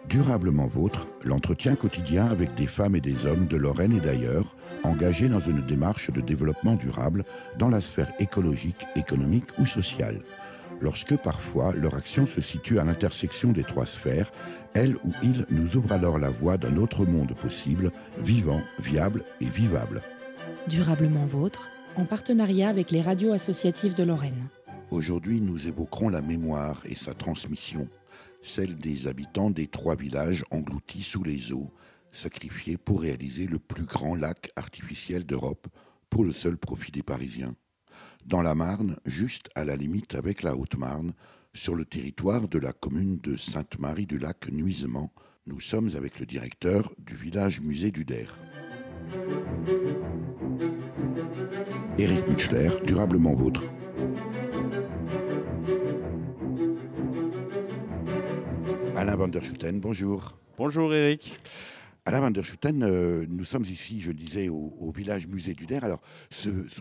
Durablement Vôtre, l'entretien quotidien avec des femmes et des hommes de Lorraine et d'ailleurs, engagés dans une démarche de développement durable dans la sphère écologique, économique ou sociale. Lorsque parfois leur action se situe à l'intersection des trois sphères, elle ou il nous ouvre alors la voie d'un autre monde possible, vivant, viable et vivable. Durablement Vôtre, en partenariat avec les radios associatives de Lorraine. Aujourd'hui, nous évoquerons la mémoire et sa transmission, celle des habitants des trois villages engloutis sous les eaux, sacrifiés pour réaliser le plus grand lac artificiel d'Europe pour le seul profit des Parisiens. Dans la Marne, juste à la limite avec la Haute-Marne, sur le territoire de la commune de Sainte-Marie-du-Lac-Nuisements, nous sommes avec le directeur du village musée du Der. Éric Mutschler, Durablement Vôtre. Alain van der Schutten, bonjour. Bonjour Éric. Alain van der Schutten, nous sommes ici, je le disais, au village musée du Der. Alors,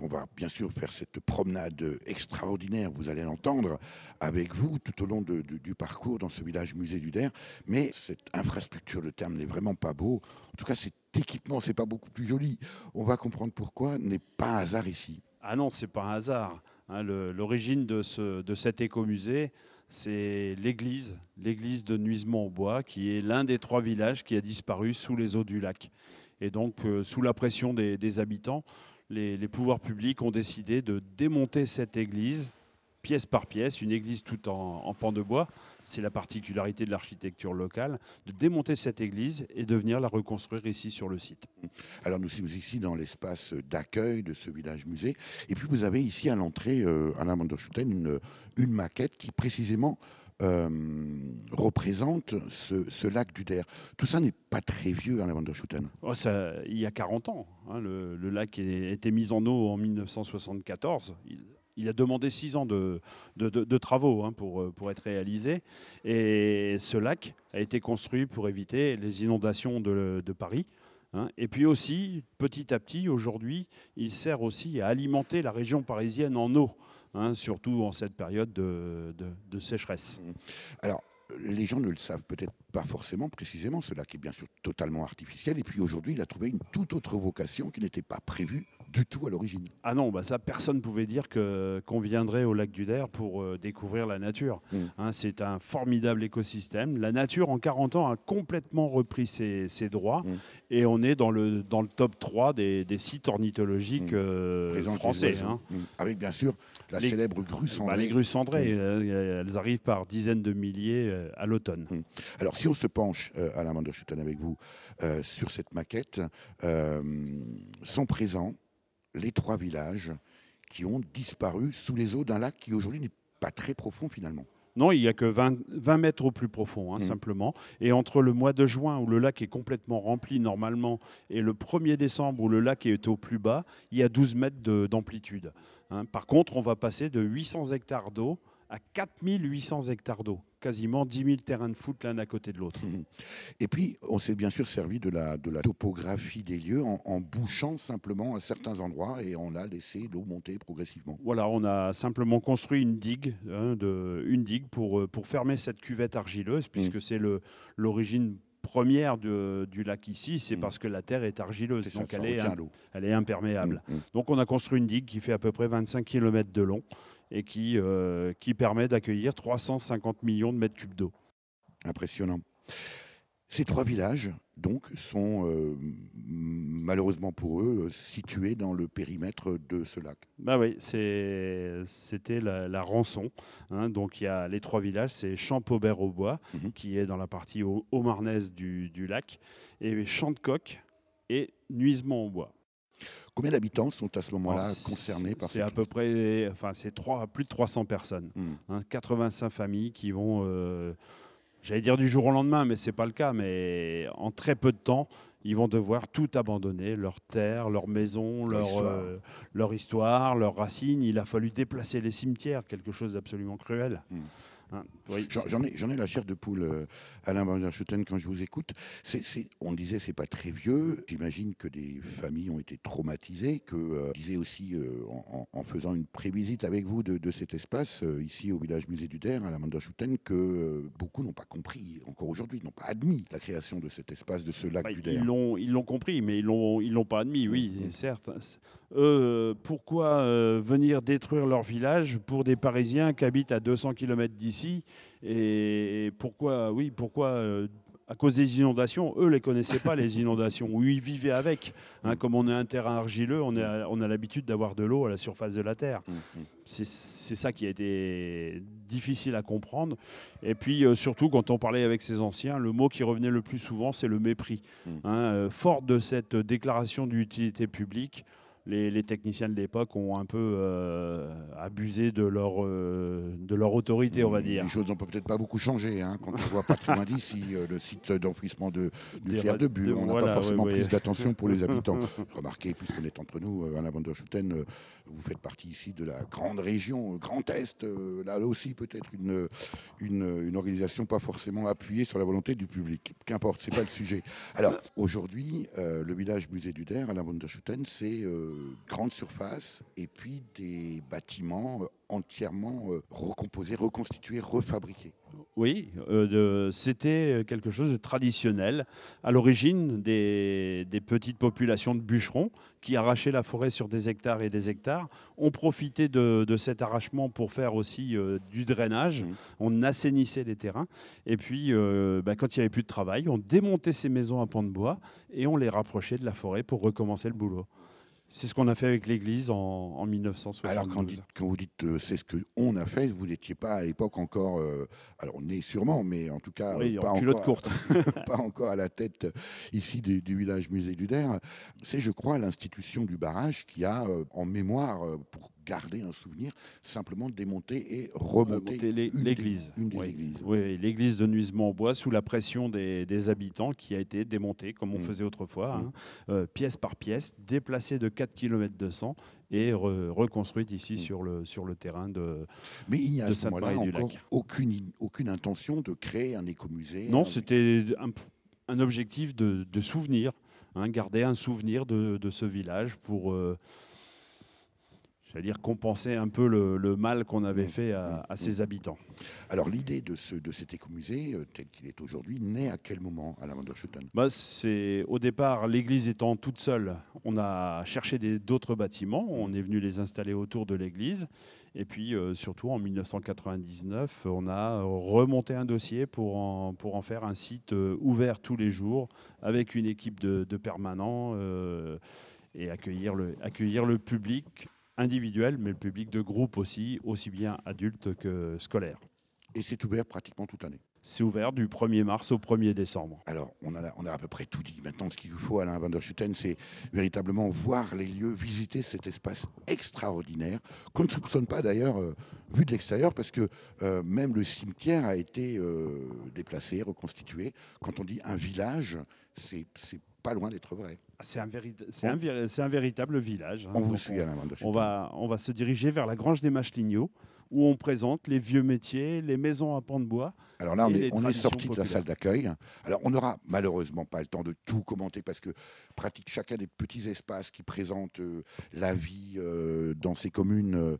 on va bien sûr faire cette promenade extraordinaire, vous allez l'entendre, avec vous tout au long du parcours dans ce village musée du Der. Mais cette infrastructure, le terme n'est vraiment pas beau. En tout cas, cet équipement, c'est pas beaucoup plus joli. On va comprendre pourquoi, n'est pas un hasard ici. Ah non, c'est pas un hasard. L'origine de cet écomusée, c'est l'église de Nuisements-au-Bois, qui est l'un des trois villages qui a disparu sous les eaux du lac. Et donc, sous la pression des habitants, les pouvoirs publics ont décidé de démonter cette église, pièce par pièce, une église toute en pan de bois. C'est la particularité de l'architecture locale, de démonter cette église et de venir la reconstruire ici sur le site. Alors nous sommes ici dans l'espace d'accueil de ce village musée. Et puis vous avez ici à l'entrée, Alain van der Schutten, une maquette qui précisément représente ce lac du Der. Tout ça n'est pas très vieux, Alain van der Schutten. Il y a 40 ans. Le lac a été mis en eau en 1974. Il a demandé 6 ans de travaux pour être réalisé. Et ce lac a été construit pour éviter les inondations de Paris. Et puis aussi, petit à petit, aujourd'hui, il sert aussi à alimenter la région parisienne en eau, surtout en cette période de sécheresse. Alors, les gens ne le savent peut-être pas forcément précisément. Ce lac est bien sûr totalement artificiel. Et puis aujourd'hui, il a trouvé une toute autre vocation qui n'était pas prévue du tout à l'origine. Ah non, ça, personne ne pouvait dire qu'on viendrait au lac du Der pour découvrir la nature. C'est un formidable écosystème. La nature, en 40 ans, a complètement repris ses droits. Et on est dans le top 3 des sites ornithologiques français. Avec bien sûr la célèbre grue cendrée. Les grues cendrées, elles arrivent par dizaines de milliers à l'automne. Alors, si on se penche, Alain van der Schutten, avec vous, sur cette maquette, sont présents les trois villages qui ont disparu sous les eaux d'un lac qui aujourd'hui n'est pas très profond finalement. Non, il n'y a que 20 mètres au plus profond, simplement. Et entre le mois de juin, où le lac est complètement rempli normalement, et le 1er décembre, où le lac est au plus bas, il y a 12 mètres d'amplitude. Par contre, on va passer de 800 hectares d'eau à 4800 hectares d'eau, quasiment 10 000 terrains de foot l'un à côté de l'autre. Et puis, on s'est bien sûr servi de la topographie des lieux en bouchant simplement à certains endroits et on a laissé l'eau monter progressivement. Voilà, on a simplement construit une digue, pour fermer cette cuvette argileuse, puisque c'est l'origine première du lac ici, c'est parce que la terre est argileuse, donc elle est imperméable. Donc on a construit une digue qui fait à peu près 25 km de long, et qui permet d'accueillir 350 millions de mètres cubes d'eau. Impressionnant. Ces trois villages, donc, sont malheureusement pour eux situés dans le périmètre de ce lac. Oui, c'était la rançon. Donc il y a les trois villages, c'est Champ-Paubert-au-Bois, qui est dans la partie haut-marnaise du lac, et Champ-de-Coq et Nuisements-au-Bois. Combien d'habitants sont à ce moment-là concernés par C'est à peu près, plus de 300 personnes. 85 familles qui vont, j'allais dire du jour au lendemain, mais ce n'est pas le cas, mais en très peu de temps, ils vont devoir tout abandonner, leur terre, leur maison, leur histoire, leurs racines. Il a fallu déplacer les cimetières, quelque chose d'absolument cruel. hein. Oui, J'en ai la chair de poule, Alain Van der Schutten, quand je vous écoute. On disait c'est pas très vieux. J'imagine que des familles ont été traumatisées, que disait aussi en faisant une prévisite avec vous de cet espace ici au village musée du Der, Alain Van der Schutten, que beaucoup n'ont pas compris encore aujourd'hui, n'ont pas admis la création de cet espace, de ce lac du Der. ils l'ont compris, mais ils l'ont pas admis, oui, certes. Pourquoi venir détruire leur village pour des Parisiens qui habitent à 200 km d'ici? Et pourquoi, à cause des inondations, eux ne les connaissaient pas, les inondations, ou ils vivaient avec. Hein, comme on est un terrain argileux, on a l'habitude d'avoir de l'eau à la surface de la Terre. C'est ça qui a été difficile à comprendre. Et puis, surtout, quand on parlait avec ces anciens, le mot qui revenait le plus souvent, c'est le mépris. Fort de cette déclaration d'utilité publique, les techniciens de l'époque ont un peu abusé de leur autorité, on va dire. Les choses n'ont peut-être pas beaucoup changé. Hein, quand on voit pas très loin d'ici le site d'enfouissement nucléaire de Bure, on n'a pas forcément plus d'attention pour les habitants. Remarquez, puisqu'on est entre nous, Alain Van der Schutten, vous faites partie ici de la grande région Grand Est. Là aussi, peut-être une organisation pas forcément appuyée sur la volonté du public. Qu'importe, c'est pas le sujet. Alors, aujourd'hui, le village musée du Der, Alain Van der Schutten, c'est grande surface et puis des bâtiments entièrement recomposés, reconstitués, refabriqués. Oui, c'était quelque chose de traditionnel. À l'origine, des petites populations de bûcherons qui arrachaient la forêt sur des hectares et des hectares ont profité de cet arrachement pour faire aussi du drainage. On assainissait les terrains. Et puis, quand il n'y avait plus de travail, on démontait ces maisons à pans de bois et on les rapprochait de la forêt pour recommencer le boulot. C'est ce qu'on a fait avec l'église en 1972. Alors quand vous dites c'est ce qu'on a fait, vous n'étiez pas à l'époque encore, alors on est sûrement, mais en tout cas pas, encore, pas encore à la tête ici du village musée du Der. C'est, je crois, l'institution du barrage qui a en mémoire, pour garder un souvenir, simplement démonté et remonté l'église. Une des églises. Oui, l'église de Nuisemont-en-Bois, sous la pression des habitants, qui a été démontée, comme on faisait autrefois, pièce par pièce, déplacée de 4 km de sang et reconstruite ici sur le terrain de Mais il n'y a à ce moment-là encore aucune intention de créer un écomusée. Non, c'était un objectif de souvenir, garder un souvenir de ce village pour... j'allais dire compenser un peu le mal qu'on avait fait à ses habitants. Alors l'idée de cet écomusée, tel qu'il est aujourd'hui, naît à quel moment, Alain Van der Schutten ? Au départ, l'église étant toute seule, on a cherché d'autres bâtiments, on est venu les installer autour de l'église. Et puis surtout en 1999, on a remonté un dossier pour en faire un site ouvert tous les jours avec une équipe de permanents et accueillir le public individuel, mais le public de groupe aussi bien adulte que scolaire. Et c'est ouvert pratiquement toute l'année. C'est ouvert du 1er mars au 1er décembre. Alors, on a à peu près tout dit. Maintenant, ce qu'il vous faut, Alain Van der Schutten, c'est véritablement voir les lieux, visiter cet espace extraordinaire, qu'on ne soupçonne pas d'ailleurs, vu de l'extérieur, parce que même le cimetière a été déplacé, reconstitué. Quand on dit un village, c'est pas loin d'être vrai. C'est un véritable village. On vous suit, Alain Van der Schutten. On va se diriger vers la Grange des Macheligneaux, où on présente les vieux métiers, les maisons à pans de bois. Alors là, on est sorti de la salle d'accueil. Alors on n'aura malheureusement pas le temps de tout commenter parce que pratique chacun des petits espaces qui présentent la vie dans ces communes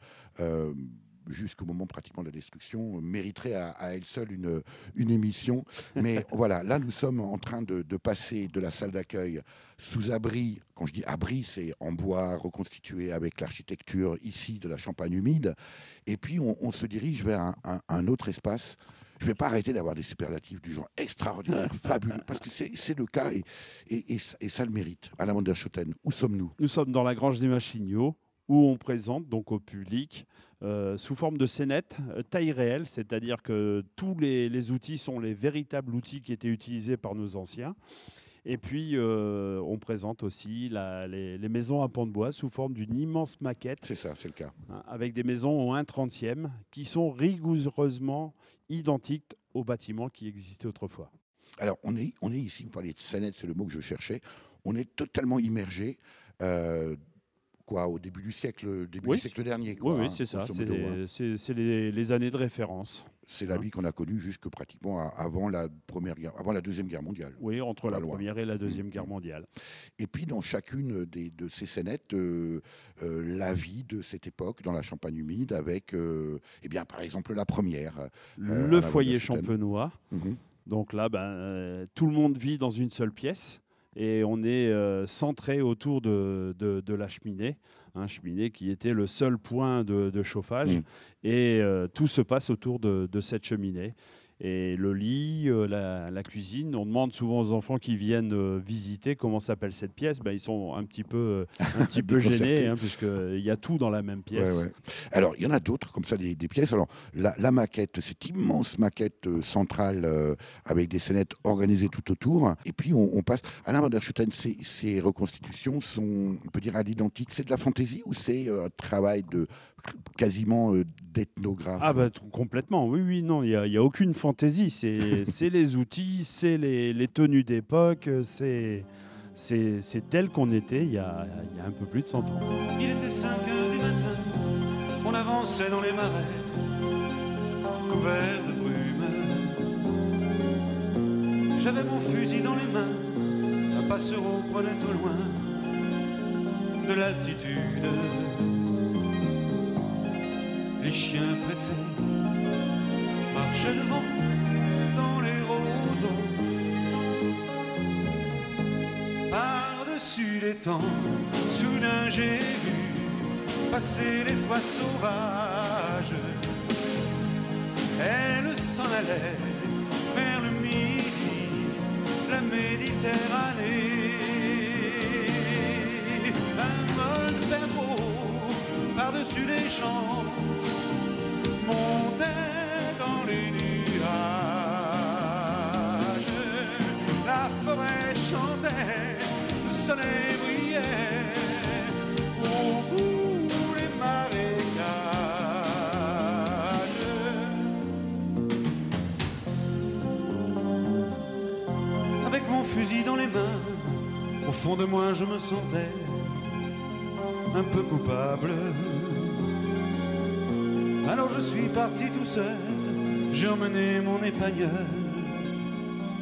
jusqu'au moment pratiquement de la destruction mériterait à elle seule une émission. Mais voilà, là nous sommes en train de passer de la salle d'accueil sous abri. Quand je dis abri, c'est en bois reconstitué avec l'architecture ici de la Champagne humide. Et puis on se dirige vers un autre espace. Je ne vais pas arrêter d'avoir des superlatifs du genre extraordinaire, fabuleux, parce que c'est le cas et ça le mérite. Alain Van der Schutten, où sommes-nous ? Nous sommes dans la Grange des Macheligneaux, où on présente donc au public sous forme de scénette, taille réelle, c'est-à-dire que tous les outils sont les véritables outils qui étaient utilisés par nos anciens. Et puis, on présente aussi les maisons à pans de bois sous forme d'une immense maquette. C'est ça, c'est le cas. Avec des maisons au 1/30e qui sont rigoureusement identiques aux bâtiments qui existaient autrefois. Alors, on est ici, vous parliez de scénette, c'est le mot que je cherchais. On est totalement immergé. Au début du siècle dernier. Oui, c'est ça. C'est les années de référence. C'est la vie qu'on a connue jusque pratiquement avant la Deuxième Guerre mondiale. Oui, entre la loin. Première et la Deuxième Guerre mondiale. Et puis dans chacune de ces scénettes, la vie de cette époque dans la Champagne humide avec, par exemple, la première. Le foyer champenois. Mhm. Donc là, tout le monde vit dans une seule pièce et on est centré autour de la cheminée. Cheminée qui était le seul point de chauffage. Et tout se passe autour de cette cheminée. Et le lit, la cuisine, on demande souvent aux enfants qui viennent visiter comment s'appelle cette pièce. Ils sont un petit peu gênés, puisqu'il y a tout dans la même pièce. Ouais. Alors, il y en a d'autres comme ça, des pièces. Alors, la maquette, cette immense maquette centrale avec des scénettes organisées tout autour. Et puis, on passe. Alain van der Schutten, ces reconstitutions sont, on peut dire, à l'identique. C'est de la fantaisie ou c'est un travail quasiment d'ethnographe? Complètement, oui, non, il n'y a aucune fantaisie. C'est les outils, c'est les tenues d'époque, c'est tel qu'on était il y a un peu plus de 100 ans. Il était 5 heures du matin, on avançait dans les marais, couverts de brume. J'avais mon fusil dans les mains, un passereau prenait au loin de l'altitude. Les chiens pressés marchaient devant dans les roseaux. Par-dessus les temps, soudain j'ai vu passer les oies sauvages. Elles s'en allaient vers le midi, la Méditerranée. Un vol de perdreaux par-dessus les champs montait dans les nuages. La forêt chantait, le soleil brillait au bout des marécages. Avec mon fusil dans les mains, au fond de moi je me sentais un peu coupable. Alors je suis parti tout seul, j'ai emmené mon épagneur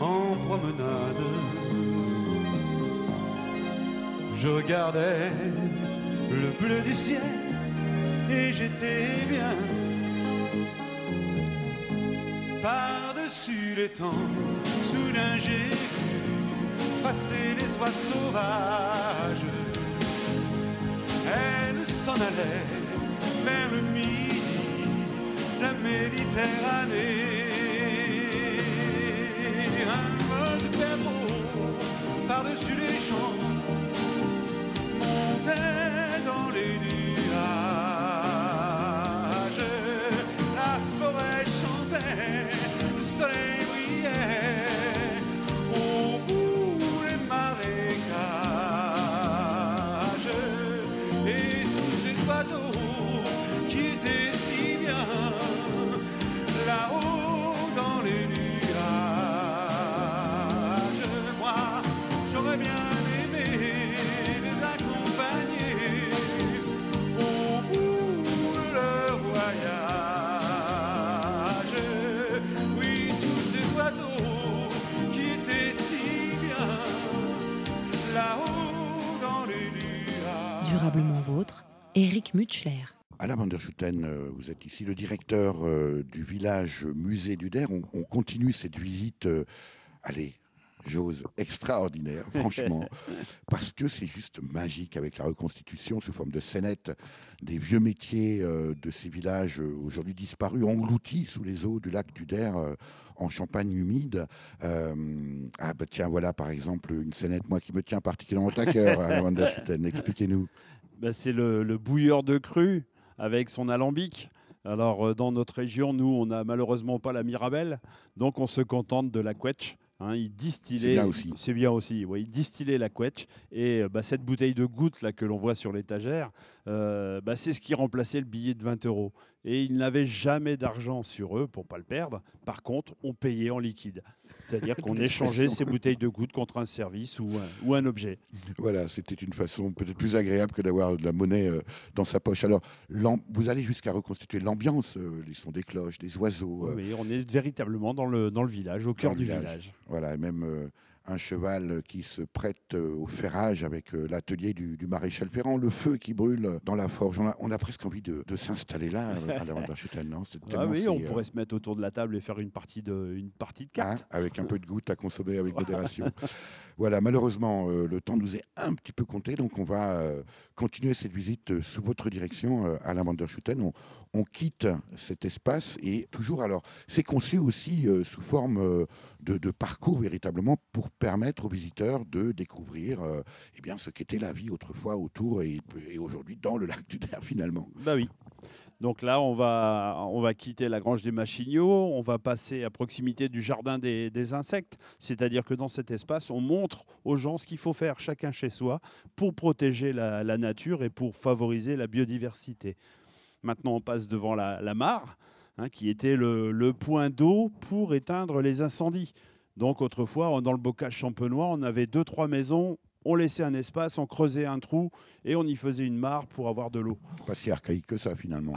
en promenade. Je regardais le bleu du ciel et j'étais bien. Par-dessus les temps, soudain j'ai vu passer les oies sauvages. Elles s'en allaient vers le midi, la Méditerranée. Un vol de perdreaux par-dessus les champs montait dans les nuages. La forêt chantait, le soleil brillait au bout des marécages. Et tous ces oiseaux qui étaient si bien là-haut dans les nuages. Moi, j'aurais bien aimé les accompagner au bout de leur voyage. Oui, tous ces oiseaux qui étaient si bien là-haut dans les nuages. Durablement vôtre, Éric Mutschler. Alain van der Schutten, vous êtes ici le directeur du village musée du Der. On continue cette visite, j'ose, extraordinaire, franchement, parce que c'est juste magique avec la reconstitution sous forme de scénettes des vieux métiers de ces villages aujourd'hui disparus, engloutis sous les eaux du lac du Der en Champagne humide. Tiens, voilà par exemple une scénette, moi qui me tient particulièrement à cœur, Alain van der Schutten, expliquez-nous. C'est le bouilleur de cru avec son alambic. Alors, dans notre région, nous, on n'a malheureusement pas la Mirabelle, donc on se contente de la quetch, Hein, il distillait, C'est bien aussi. c'est bien aussi. Ouais, il distillait la quetch et cette bouteille de goutte là que l'on voit sur l'étagère, c'est ce qui remplaçait le billet de 20 euros. Et ils n'avaient jamais d'argent sur eux pour pas le perdre. Par contre, on payait en liquide, c'est-à-dire qu'on échangeait ces bouteilles de goutte contre un service ou un objet. Voilà, c'était une façon peut-être plus agréable que d'avoir de la monnaie dans sa poche. Alors, vous allez jusqu'à reconstituer l'ambiance, les sons des cloches, des oiseaux. Oui, on est véritablement dans le village, au cœur du village. Voilà, et même un cheval qui se prête au ferrage avec l'atelier du maréchal Ferrand, le feu qui brûle dans la forge. On a presque envie de s'installer là, à la Vanderschuten, non? On pourrait se mettre autour de la table et faire une partie de cartes. Avec un peu de goutte à consommer avec modération. Voilà, malheureusement, le temps nous est un petit peu compté, donc on va continuer cette visite sous votre direction à la Vanderschuten. On quitte cet espace et toujours, alors, c'est conçu aussi sous forme de parcours véritablement pour permettre aux visiteurs de découvrir ce qu'était la vie autrefois autour et aujourd'hui dans le lac du Der finalement. Bah oui. Donc là, on va quitter la grange des Machignots, on va passer à proximité du jardin des insectes, c'est-à-dire que dans cet espace, on montre aux gens ce qu'il faut faire chacun chez soi pour protéger la nature et pour favoriser la biodiversité. Maintenant, on passe devant la mare, qui était le point d'eau pour éteindre les incendies. Donc autrefois, dans le bocage champenois, on avait 2-3 maisons. On laissait un espace, on creusait un trou et on y faisait une mare pour avoir de l'eau. Pas si archaïque que ça finalement.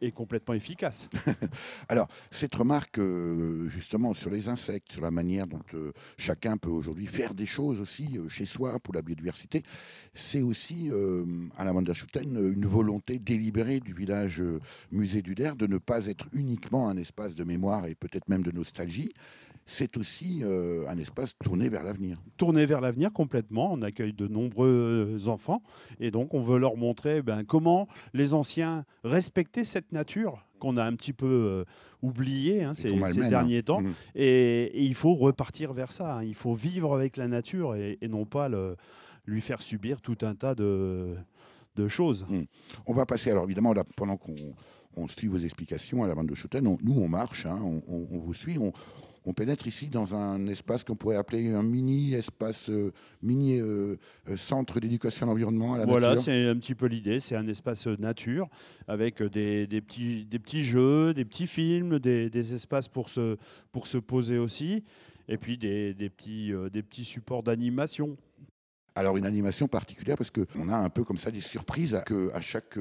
Et complètement efficace. Alors, cette remarque justement sur les insectes, sur la manière dont chacun peut aujourd'hui faire des choses aussi chez soi pour la biodiversité, c'est aussi à la Vanderschuten une volonté délibérée du village musée du Der de ne pas être uniquement un espace de mémoire et peut-être même de nostalgie. C'est aussi un espace tourné vers l'avenir. Tourné vers l'avenir complètement. On accueille de nombreux enfants et donc on veut leur montrer comment les anciens respectaient cette nature qu'on a un petit peu oubliée ces derniers temps. Et il faut repartir vers ça. Il faut vivre avec la nature et non pas lui faire subir tout un tas de choses. On va passer, alors évidemment, là, pendant qu'on suit vos explications à la Vanderschuten, nous on marche, on vous suit, on pénètre ici dans un espace qu'on pourrait appeler un mini-espace, centre d'éducation à l'environnement, à la nature. Voilà, c'est un petit peu l'idée. C'est un espace nature avec des petits jeux, des petits films, des espaces pour se poser aussi, et puis des petits supports d'animation. Alors une animation particulière parce qu'on a un peu comme ça des surprises à chaque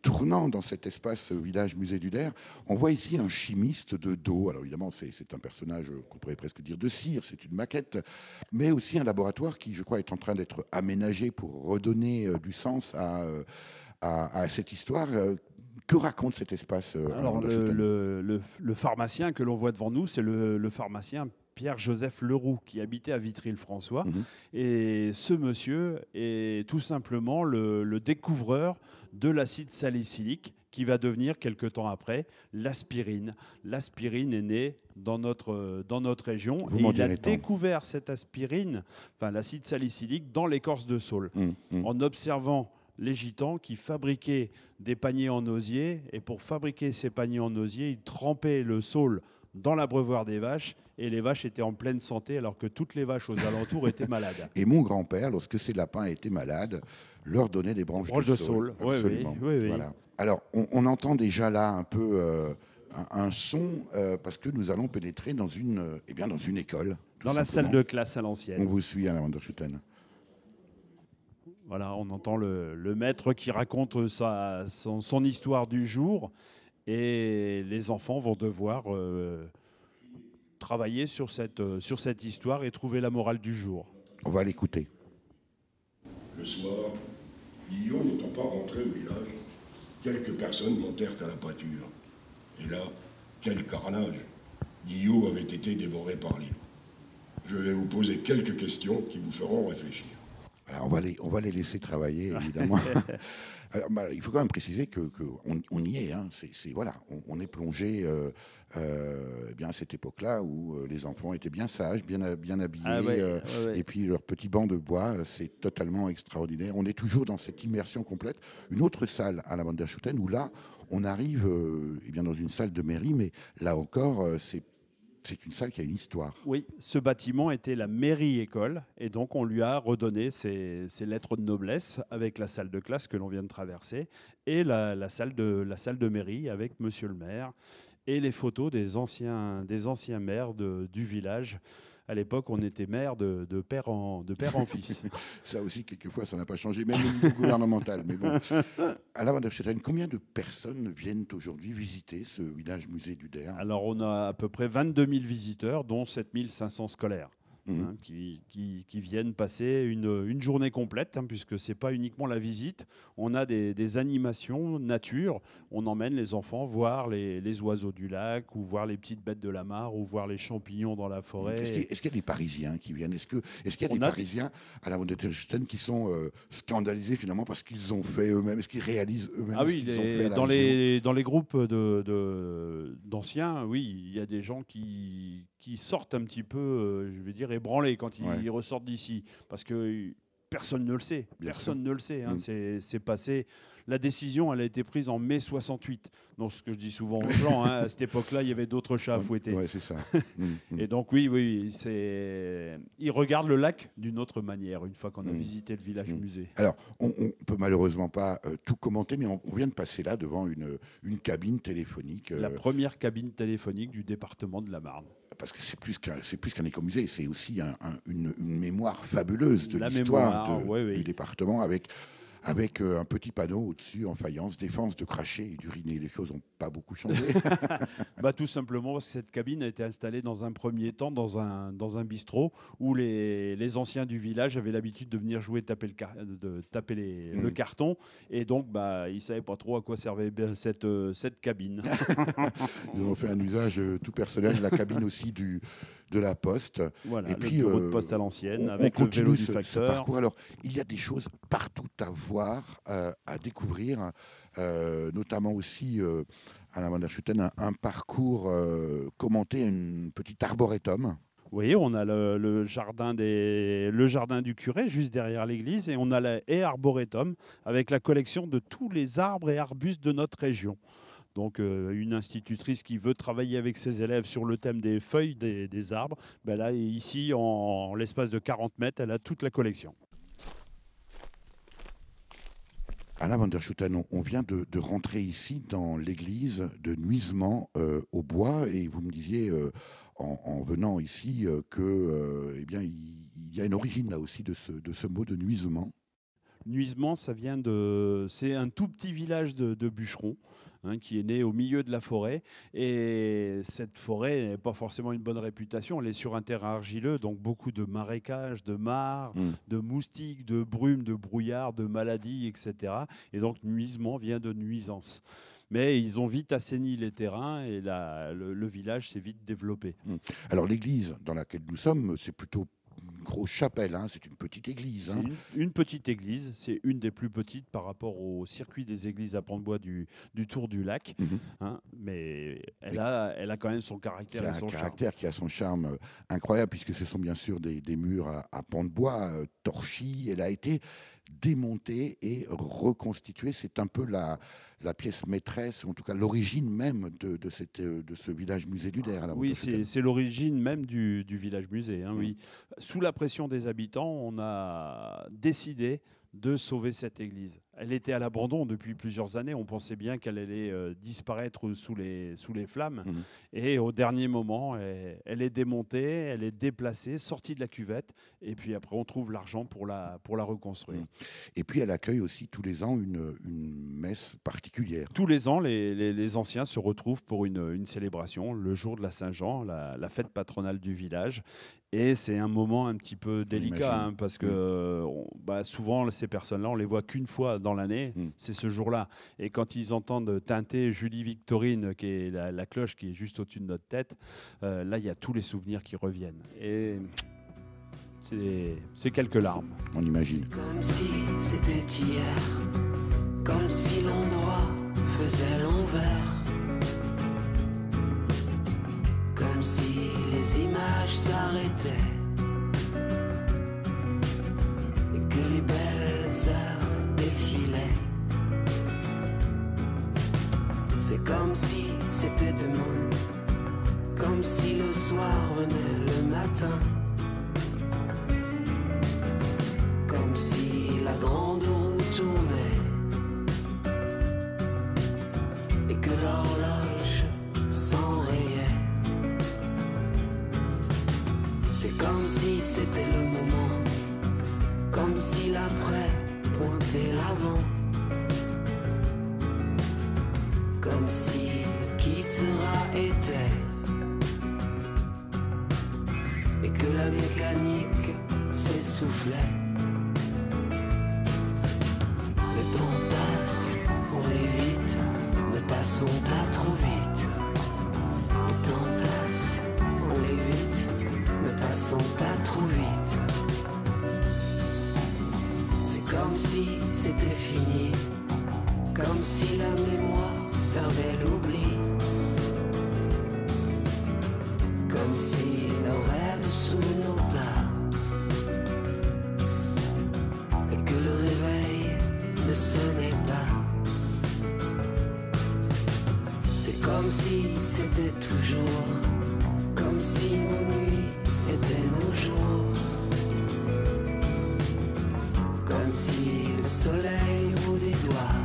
tournant dans cet espace village musée du Der. On voit ici un chimiste de dos. Alors évidemment c'est un personnage qu'on pourrait presque dire de cire, c'est une maquette, mais aussi un laboratoire qui je crois est en train d'être aménagé pour redonner du sens à cette histoire. Que raconte cet espace? Alors le pharmacien que l'on voit devant nous, c'est le pharmacien Pierre-Joseph Leroux, qui habitait à Vitry-le-François. Et ce monsieur est tout simplement le découvreur de l'acide salicylique qui va devenir, quelque temps après, l'aspirine. L'aspirine est née dans notre région. Et il a découvert cette aspirine, l'acide salicylique, dans l'écorce de saule, en observant les gitans qui fabriquaient des paniers en osier. Et pour fabriquer ces paniers en osier, ils trempaient le saule dans l'abreuvoir des vaches, et les vaches étaient en pleine santé alors que toutes les vaches aux alentours étaient malades. Et mon grand-père, lorsque ces lapins étaient malades, leur donnait des branches de saule. Absolument. Oui. Voilà. Alors, on entend déjà là un peu un son, parce que nous allons pénétrer dans une école. Dans la salle de classe à l'ancienne. On vous suit à la Vanderschuten. Voilà, on entend le maître qui raconte son histoire du jour. Et les enfants vont devoir travailler sur cette histoire et trouver la morale du jour. On va l'écouter. Le soir, Guillaume n'étant pas rentré au village, quelques personnes montèrent à la pâture. Et là, quel carnage! Guillaume avait été dévoré par les loups. Je vais vous poser quelques questions qui vous feront réfléchir. Alors on va les laisser travailler, évidemment. Alors, il faut quand même préciser qu'on y est. Voilà, on est plongé à cette époque-là où les enfants étaient bien sages, bien habillés, et puis leur petit banc de bois, c'est totalement extraordinaire. On est toujours dans cette immersion complète. Une autre salle à la Vanderschuten où là, on arrive dans une salle de mairie, mais là encore, c'est c'est une salle qui a une histoire. Oui, ce bâtiment était la mairie-école et donc on lui a redonné ses lettres de noblesse avec la salle de classe que l'on vient de traverser et la salle de mairie avec monsieur le maire et les photos des anciens maires du village. À l'époque, on était maire de père en fils. Ça aussi, quelquefois, ça n'a pas changé, même au niveau gouvernemental. Mais bon, à la Vanderschuttein, combien de personnes viennent aujourd'hui visiter ce village musée du Der? Alors, on a à peu près 22 000 visiteurs, dont 7 500 scolaires. Qui viennent passer une journée complète, puisque ce n'est pas uniquement la visite. On a des animations nature. On emmène les enfants voir les oiseaux du lac, ou voir les petites bêtes de la mare, ou voir les champignons dans la forêt. Est-ce qu'il y a des Parisiens qui viennent? Est-ce qu'il y a des Parisiens à la Vanderschuttein qui sont scandalisés finalement parce qu'ils ont fait eux-mêmes? Est-ce qu'ils réalisent eux-mêmes ce qu'ils ont fait dans les groupes d'anciens, oui, il y a des gens qui sortent un petit peu, je vais dire, ébranlés quand ils ressortent d'ici. Parce que personne ne le sait. Personne ne le sait. C'est passé. La décision, elle a été prise en mai 68. Donc, ce que je dis souvent aux gens, à cette époque-là, il y avait d'autres chats à fouetter. Oui, c'est ça. Et donc, oui, ils regardent le lac d'une autre manière, une fois qu'on a visité le village musée. Alors, on ne peut malheureusement pas tout commenter, mais on vient de passer là devant une cabine téléphonique. La première cabine téléphonique du département de la Marne. Parce que c'est plus qu'un écomusée, c'est aussi une mémoire fabuleuse de l'histoire du département avec un petit panneau au-dessus en faïence, défense de cracher et d'uriner. Les choses n'ont pas beaucoup changé. Tout simplement parce que cette cabine a été installée dans un premier temps dans un bistrot où les anciens du village avaient l'habitude de venir jouer, taper le carton. Et donc, ils ne savaient pas trop à quoi servait cette cabine. Ils ont fait un usage tout personnel. La cabine aussi de la poste. Voilà, et le puis, bureau de poste à l'ancienne, avec le vélo du facteur. Ce parcours. Alors, il y a des choses partout à voir, à découvrir, notamment aussi à la Vanderschuttein, un parcours commenté, une petite arboretum. Oui, on a le jardin du curé juste derrière l'église et on a la haie arboretum avec la collection de tous les arbres et arbustes de notre région. Donc, une institutrice qui veut travailler avec ses élèves sur le thème des feuilles des arbres, là, ici, en l'espace de 40 mètres, elle a toute la collection. À la Vanderschuttein, on vient de rentrer ici dans l'église de Nuisement au bois, et vous me disiez en venant ici il y a une origine là aussi de ce mot de nuisement. Nuisement, c'est un tout petit village de bûcherons qui est né au milieu de la forêt. Et cette forêt n'a pas forcément une bonne réputation. Elle est sur un terrain argileux, donc beaucoup de marécages, de mares, de moustiques, de brumes, de brouillards, de maladies, etc. Et donc, nuisement vient de nuisance. Mais ils ont vite assaini les terrains et le village s'est vite développé. Alors, l'église dans laquelle nous sommes, c'est plutôt une grosse chapelle, c'est une petite église. C'est une petite église, c'est une des plus petites par rapport au circuit des églises à Pont-de-Bois du Tour du Lac. Mais elle a quand même son caractère et son charme. Qui a son charme incroyable, puisque ce sont bien sûr des murs à Pont-de-Bois torchis. Elle a été démontée et reconstituée. C'est un peu la pièce maîtresse, en tout cas l'origine même de ce village musée du Der. Oui, c'est l'origine même du village musée. Oui. Sous la pression des habitants, on a décidé de sauver cette église. Elle était à l'abandon depuis plusieurs années. On pensait bien qu'elle allait disparaître sous les flammes. Et au dernier moment, elle est démontée, elle est déplacée, sortie de la cuvette. Et puis après, on trouve l'argent pour la reconstruire. Et puis, elle accueille aussi tous les ans une messe particulière. Tous les ans, les anciens se retrouvent pour une célébration, le jour de la Saint-Jean, la fête patronale du village. Et c'est un moment un petit peu délicat, parce que souvent, ces personnes-là, on les voit qu'une fois dans l'année, c'est ce jour-là. Et quand ils entendent tinter Julie Victorine, qui est la cloche qui est juste au-dessus de notre tête, là, il y a tous les souvenirs qui reviennent. Et c'est quelques larmes. On imagine. C'est comme si c'était hier, comme si l'endroit faisait l'envers, comme si les images s'arrêtaient et que les belles heures défilaient. C'est comme si c'était demain, comme si le soir comme si l'après pointait l'avant, comme si qui sera était, et que la mécanique s'essoufflait. Le temps passe, on l'évite, ne passons pas trop vite. Le temps passe, on l'évite, ne passons pas trop vite. C'est comme si c'était fini, comme si la mémoire servait l'oubli, comme si nos rêves souvenaient pas, et que le réveil ne sonnait pas. C'est comme si c'était toujours, comme si nos nuits étaient nos jours, comme si le soleil vous des doigts,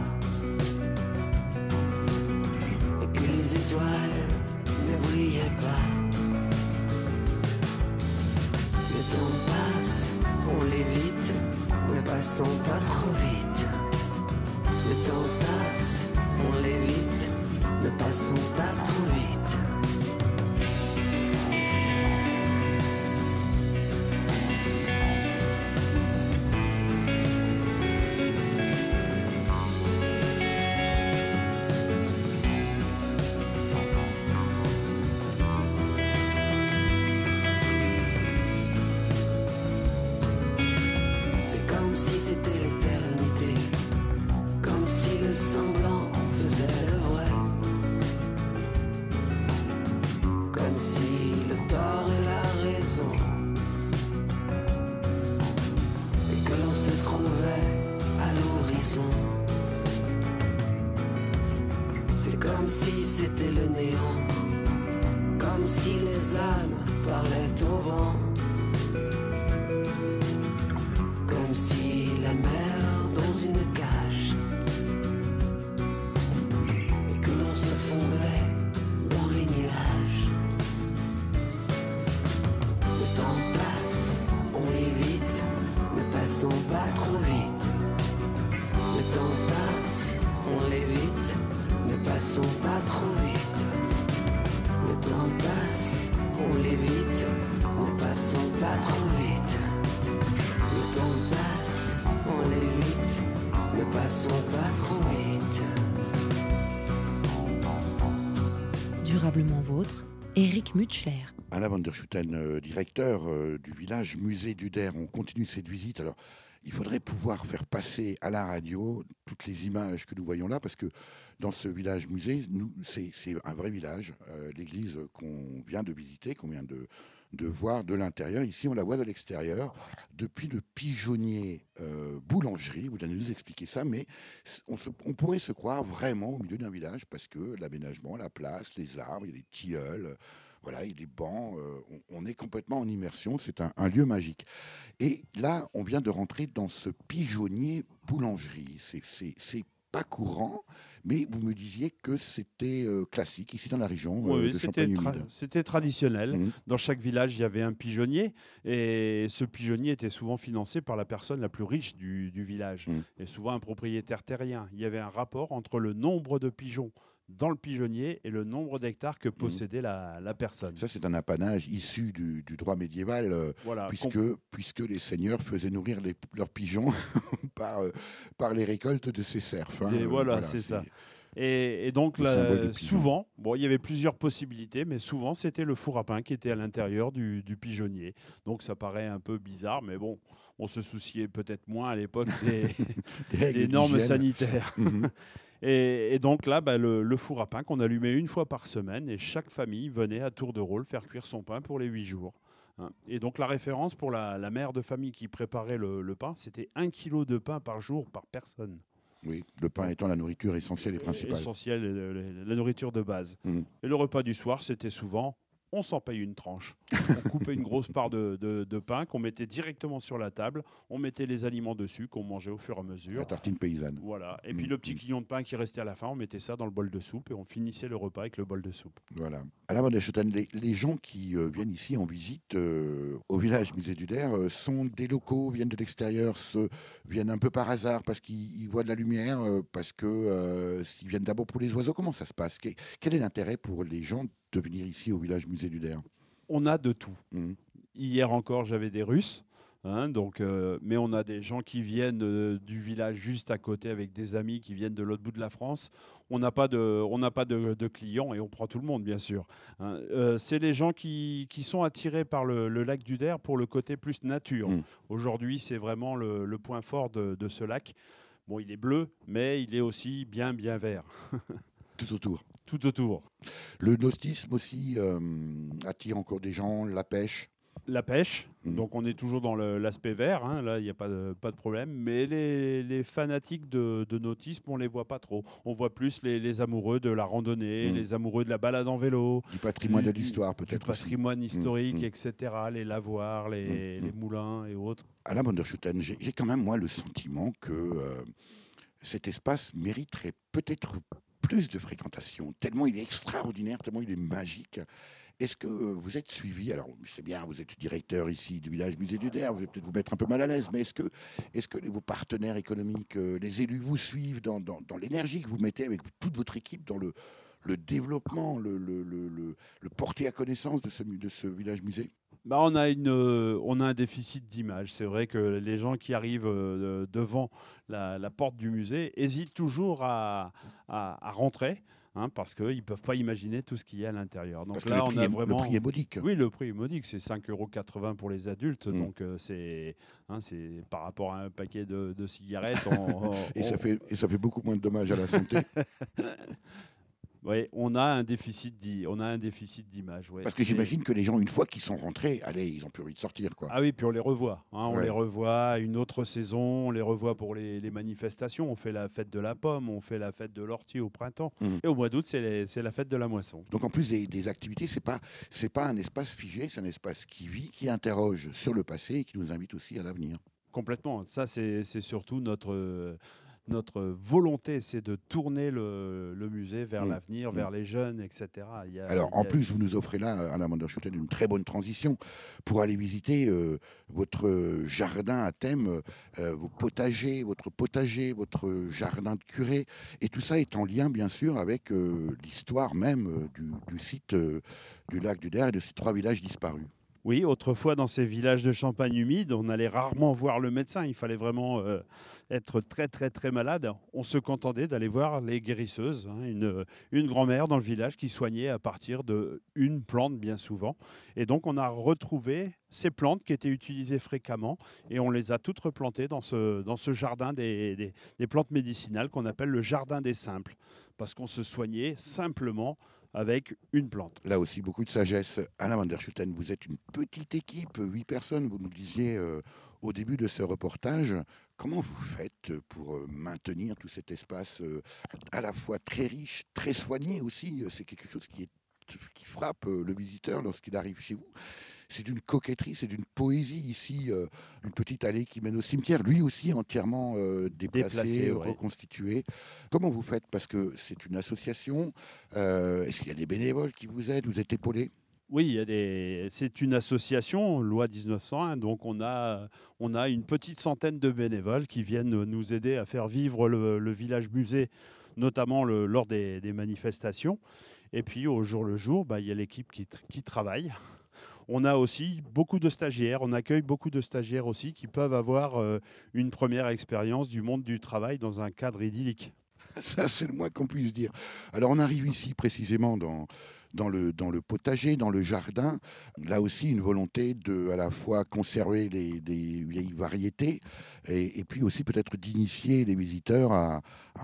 et que les étoiles ne brillaient pas. Le temps passe, on l'évite, ne passons pas trop vite. Le temps passe, on l'évite, ne passons pas trop vite. C'est comme si c'était l'éternité, comme si le semblant faisait le vrai, comme si le tort et la raison, et que l'on se trouvait à l'horizon. C'est comme si c'était le néant, comme si les âmes parlaient au vent, comme si la mer dans une cage, et que l'on se fondait dans les nuages. Le temps passe, on l'évite, ne passons pas trop vite. Le temps passe, on l'évite, ne passons pas trop vite. Le temps passe, on l'évite, ne passons pas trop vite. Le temps passe, on l'évite, ne passons pas trop vite. Durablement vôtre, Éric Mutschler. Alain van der Schutten, directeur du village musée d'Uder. On continue cette visite. Alors, il faudrait pouvoir faire passer à la radio toutes les images que nous voyons là, parce que dans ce village musée, c'est un vrai village. L'église qu'on vient de visiter, qu'on vient de voir de l'intérieur. Ici, on la voit de l'extérieur, depuis le pigeonnier boulangerie. Vous allez nous expliquer ça, mais on pourrait se croire vraiment au milieu d'un village, parce que l'aménagement, la place, les arbres, il y a des tilleuls, voilà, il y a des bancs, on est complètement en immersion, c'est un lieu magique. Et là, on vient de rentrer dans ce pigeonnier boulangerie. C'est pas courant, mais vous me disiez que c'était classique ici dans la région Oui, de Champagne-Humide. c'était traditionnel. Mhm. Dans chaque village, il y avait un pigeonnier. Et ce pigeonnier était souvent financé par la personne la plus riche du village. Mhm. Et souvent un propriétaire terrien. Il y avait un rapport entre le nombre de pigeons dans le pigeonnier et le nombre d'hectares que possédait la personne. Ça, c'est un apanage issu du droit médiéval, Voilà, puisque les seigneurs faisaient nourrir leurs pigeons par les récoltes de ces serfs. Hein. Et voilà, c'est ça. Et donc, le symbole là, du pigeon. souvent, bon, il y avait plusieurs possibilités, mais souvent, c'était le four à pain qui était à l'intérieur du pigeonnier. Donc, ça paraît un peu bizarre, mais bon, on se souciait peut-être moins à l'époque des normes d'hygiène. sanitaires. Mhm. Et donc là, le four à pain qu'on allumait une fois par semaine, et chaque famille venait à tour de rôle faire cuire son pain pour les 8 jours. Hein. Et donc la référence pour la mère de famille qui préparait le pain, c'était 1 kilo de pain par jour par personne. Oui, le pain étant la nourriture essentielle et principale. Essentielle, la nourriture de base. Mhm. Et le repas du soir, c'était souvent on s'en paye une tranche. On coupait une grosse part de pain qu'on mettait directement sur la table. On mettait les aliments dessus qu'on mangeait au fur et à mesure. La tartine paysanne. Voilà. Et puis le petit quignon de pain qui restait à la fin, on mettait ça dans le bol de soupe et on finissait le repas avec le bol de soupe. Voilà. Alain van der Schoten, les gens qui viennent ici en visite au village Musée du Der sont des locaux, viennent de l'extérieur, viennent un peu par hasard parce qu'ils voient de la lumière, parce qu'ils viennent d'abord pour les oiseaux. Comment ça se passe? Quel est l'intérêt pour les gens de venir ici au village Musée du Der? On a de tout. Hier encore, j'avais des Russes. Mais on a des gens qui viennent du village juste à côté avec des amis qui viennent de l'autre bout de la France. On n'a pas de clients et on prend tout le monde, bien sûr. C'est les gens qui sont attirés par le lac du Der pour le côté plus nature. Aujourd'hui, c'est vraiment le point fort de ce lac. Bon, il est bleu, mais il est aussi bien vert. Tout autour. Tout autour. Le nautisme aussi attire encore des gens, la pêche. La pêche, donc on est toujours dans l'aspect vert, hein, là il n'y a pas de problème, mais les fanatiques de nautisme, on ne les voit pas trop. On voit plus les amoureux de la randonnée, les amoureux de la balade en vélo. Du patrimoine de l'histoire peut-être. Du patrimoine historique, etc., les lavoirs, les moulins et autres. Alain van der Schoten, j'ai quand même moi le sentiment que cet espace mériterait peut-être plus de fréquentation, tellement il est extraordinaire, tellement il est magique. Est-ce que vous êtes suivi? Alors, c'est bien, vous êtes directeur ici du village Musée du Der, vous allez peut-être vous mettre un peu mal à l'aise, mais est-ce que vos partenaires économiques, les élus vous suivent dans l'énergie que vous mettez avec toute votre équipe dans le développement, le porter à connaissance de ce village musée? On a un déficit d'image. C'est vrai que les gens qui arrivent devant la porte du musée hésitent toujours à rentrer. Parce qu'ils ne peuvent pas imaginer tout ce qu'il y a à l'intérieur. Donc parce là, que le prix est modique. Oui, le prix est modique. C'est 5,80 € pour les adultes. Donc c'est par rapport à un paquet de cigarettes. Ça fait beaucoup moins de dommages à la santé. Oui, on a un déficit d'image. Ouais. Parce que j'imagine que les gens, une fois qu'ils sont rentrés, allez, ils n'ont plus envie de sortir, quoi. Ah oui, puis on les revoit. On les revoit à une autre saison, on les revoit pour les manifestations. On fait la fête de la pomme, on fait la fête de l'ortie au printemps. Et au mois d'août, c'est la fête de la moisson. Donc en plus des activités, c'est pas un espace figé, c'est un espace qui vit, qui interroge sur le passé et qui nous invite aussi à l'avenir. Complètement. Ça, c'est surtout notre volonté, c'est de tourner le musée vers l'avenir, vers les jeunes, etc. En plus, vous nous offrez là, Alain van der Schoten, une très bonne transition pour aller visiter votre jardin à thème, vos potagers, votre potager, votre jardin de curé. Et tout ça est en lien, bien sûr, avec l'histoire même du site du lac du Der et de ces 3 villages disparus. Oui, autrefois, dans ces villages de Champagne humide, on allait rarement voir le médecin. Il fallait vraiment être très, très, très malade. On se contentait d'aller voir les guérisseuses. Une grand-mère dans le village qui soignait à partir d'une plante, bien souvent. Et donc, on a retrouvé ces plantes qui étaient utilisées fréquemment et on les a toutes replantées dans ce jardin des plantes médicinales qu'on appelle le jardin des simples. Parce qu'on se soignait simplement avec une plante. Là aussi, beaucoup de sagesse. Alain van der Schoten, vous êtes une petite équipe, 8 personnes, vous nous le disiez au début de ce reportage. Comment vous faites pour maintenir tout cet espace à la fois très riche, très soigné aussi? C'est quelque chose qui frappe le visiteur lorsqu'il arrive chez vous. C'est d'une coquetterie, c'est d'une poésie ici, une petite allée qui mène au cimetière, lui aussi entièrement déplacé, reconstitué. Comment vous faites? Parce que c'est une association. Est-ce qu'il y a des bénévoles qui vous aident? Vous êtes épaulés? Oui, c'est une association, loi 1901, donc on a une petite centaine de bénévoles qui viennent nous aider à faire vivre le village musée, notamment lors des manifestations. Et puis au jour le jour, il y a l'équipe qui travaille. On a aussi beaucoup de stagiaires, on accueille beaucoup de stagiaires aussi qui peuvent avoir une première expérience du monde du travail dans un cadre idyllique. Ça, c'est le moins qu'on puisse dire. Alors on arrive ici précisément dans le potager, dans le jardin. Là aussi, une volonté de à la fois conserver des vieilles variétés et puis aussi peut-être d'initier les visiteurs à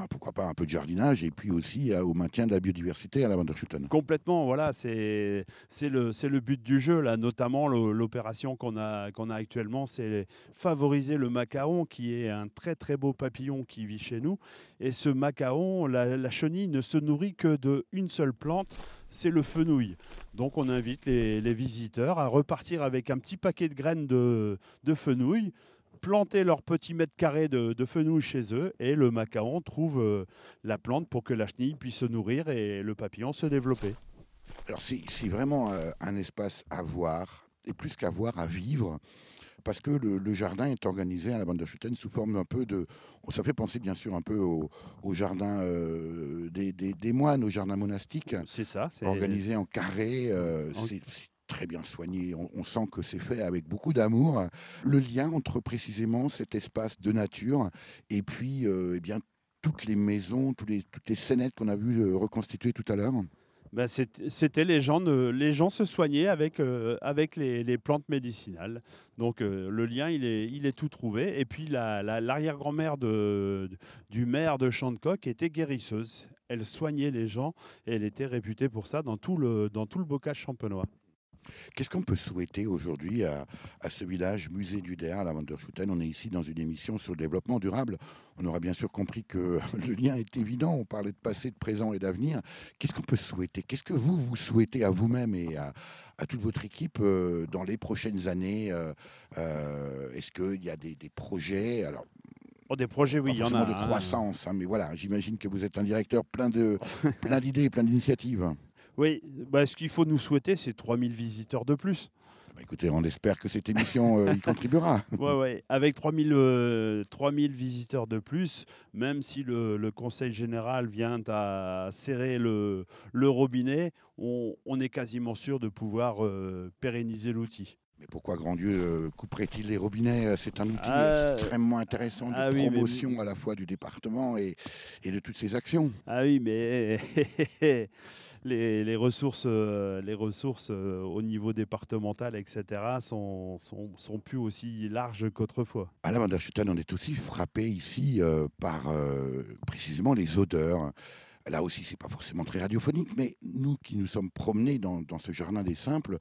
pourquoi pas un peu de jardinage et puis aussi au maintien de la biodiversité à la van der Schoten. Complètement, voilà, c'est le but du jeu, là, notamment l'opération qu'on a actuellement, c'est favoriser le macaon qui est un très très beau papillon qui vit chez nous. Et ce macaon, la chenille ne se nourrit que d'une seule plante, c'est le fenouil. Donc on invite les visiteurs à repartir avec un petit paquet de graines de fenouil, planter leur petit mètre carré de fenouil chez eux, et le macaon trouve la plante pour que la chenille puisse se nourrir et le papillon se développer. Alors c'est vraiment un espace à voir, et plus qu'à voir, à vivre, parce que le jardin est organisé à la Wanderschutten sous forme un peu de... Ça fait penser bien sûr un peu au jardin des moines, au jardin monastique. C'est ça. C'est organisé en carré, c'est très bien soigné, on sent que c'est fait avec beaucoup d'amour. Le lien entre précisément cet espace de nature et puis eh bien, toutes les maisons, toutes les scénettes qu'on a vues reconstituer tout à l'heure. Ben c'était les gens se soignaient avec les plantes médicinales. Donc le lien il est tout trouvé. Et puis l'arrière-grand-mère du maire de Chantecoq était guérisseuse. Elle soignait les gens et elle était réputée pour ça dans tout le bocage champenois. Qu'est-ce qu'on peut souhaiter aujourd'hui à ce village musée du Der, à la Wanderschutten? On est ici dans une émission sur le développement durable. On aura bien sûr compris que le lien est évident. On parlait de passé, de présent et d'avenir. Qu'est-ce qu'on peut souhaiter? Qu'est-ce que vous souhaitez à vous-même et à toute votre équipe dans les prochaines années? Est-ce qu'il y a des projets? Alors, des projets, oui, il y en a. De croissance, hein, mais voilà, j'imagine que vous êtes un directeur plein d'idées, plein d'initiatives. Oui, ce qu'il faut nous souhaiter, c'est 3000 visiteurs de plus. Écoutez, on espère que cette émission y contribuera. Oui. Avec 3000 visiteurs de plus, même si le Conseil général vient à serrer le robinet, on est quasiment sûr de pouvoir pérenniser l'outil. Mais pourquoi, grand Dieu, couperait-il les robinets? C'est un outil extrêmement intéressant de promotion à la fois du département et de toutes ses actions. Ah oui, mais les ressources au niveau départemental, etc., sont plus aussi larges qu'autrefois. À la Wanderschutten, on est aussi frappé ici par précisément les odeurs. Là aussi, c'est pas forcément très radiophonique, mais nous qui nous sommes promenés dans ce jardin des simples,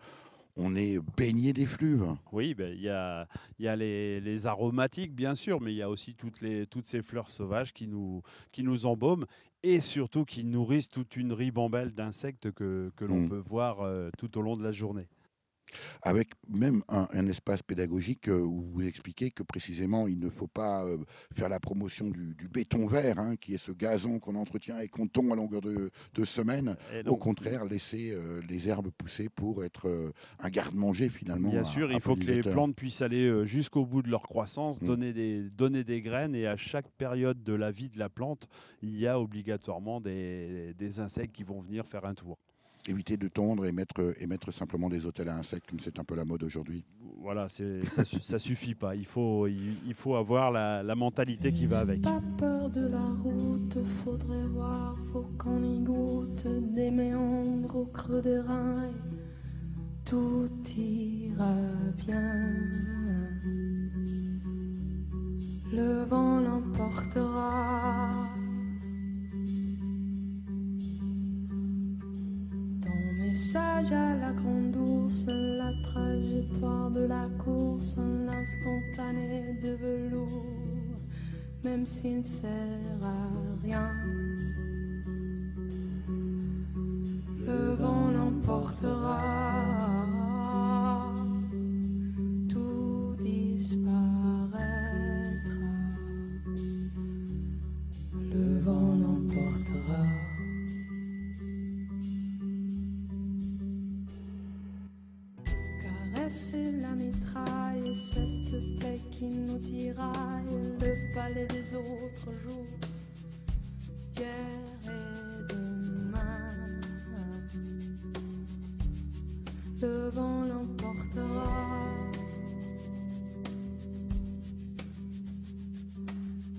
on est baigné d'effluves. Oui, il y a les aromatiques, bien sûr, mais il y a aussi toutes ces fleurs sauvages qui nous embaument et surtout qui nourrissent toute une ribambelle d'insectes que l'on peut voir tout au long de la journée. Avec même un espace pédagogique où vous expliquez que précisément il ne faut pas faire la promotion du béton vert, hein, qui est ce gazon qu'on entretient et qu'on tond à longueur de semaine. Au contraire, laisser les herbes pousser pour être un garde-manger finalement. Bien sûr, il faut que les plantes puissent aller jusqu'au bout de leur croissance, donner des graines, et à chaque période de la vie de la plante, il y a obligatoirement des insectes qui vont venir faire un tour. Éviter de tondre et mettre simplement des hôtels à insectes, comme c'est un peu la mode aujourd'hui. Voilà, ça suffit pas. Il faut avoir la mentalité qui va avec. Pas peur de la route, faudrait voir, faut qu'on y goûte des méandres au creux des reins. Tout ira bien. Le vent l'emportera. Message à la grande ours, la trajectoire de la course, l'instantané de velours, même s'il ne sert à rien. Le vent l'emportera, tout disparaîtra. Le vent l'emportera. C'est la mitraille, cette plaie qui nous tiraille, le palais des autres jours, d'hier et demain. Le vent l'emportera.